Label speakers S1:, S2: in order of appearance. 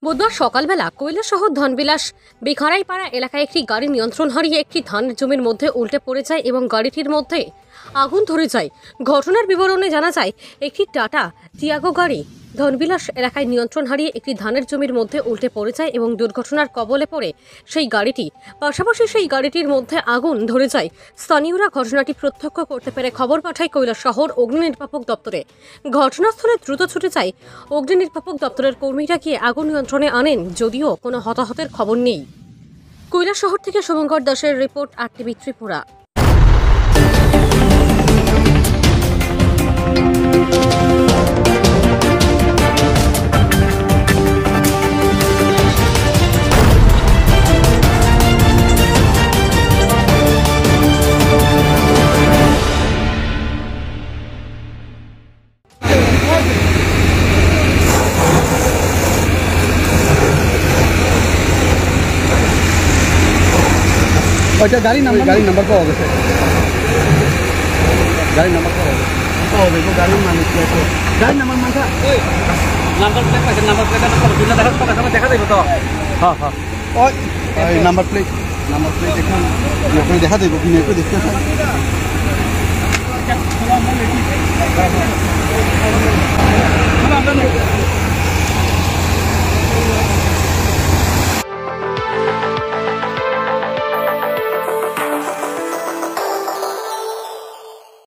S1: বুধবার সকালবেলা কৈলাসহর ধনবিলাস বেখারাইপাড়া এলাকায় একটি গাড়ি নিয়ন্ত্রণ হারিয়ে একটি ধানের জমির মধ্যে উল্টে পড়ে যায় এবং গাড়িটির মধ্যে আগুন ধরে যায়। ঘটনার বিবরণে জানা যায়, একটি টাটা টিয়াগো গাড়ি ধনবিলাস এলাকায় নিয়ন্ত্রণ হারিয়ে একটি ধানের জমির মধ্যে উল্টে পড়ে যায় এবং দুর্ঘটনার কবলে পড়ে সেই গাড়িটি। পাশাপাশি সেই গাড়িটির মধ্যে আগুন ধরে যায়। স্থানীয়রা ঘটনাটি প্রত্যক্ষ করতে পেরে খবর পাঠায় কৈলাসহর অগ্নি নির্বাপক দপ্তরে। ঘটনাস্থলে দ্রুত ছুটে যায় অগ্নি নির্বাপক দপ্তরের কর্মীরা গিয়ে আগুন নিয়ন্ত্রণে আনেন, যদিও কোনো হতাহতের খবর নেই। কৈলাসহর থেকে শুভঙ্কর দাসের রিপোর্ট, RTV ত্রিপুরা।
S2: ওইটা গাড়ির নাম্বার পাওয়া গেছে। গাড়ির নাম্বার পাওয়া গেছে। গাড়ির মালিক কি আছে? গাড়ির নাম্বার মাথা নাম্বার প্লেট আছে। নাম্বার প্লেট দেখা যাবে তো? হ্যাঁ হ্যাঁ। ওই নাম্বার প্লেট এখন আপনি দেখা দেবো কিনে একটু দেখতে চাই।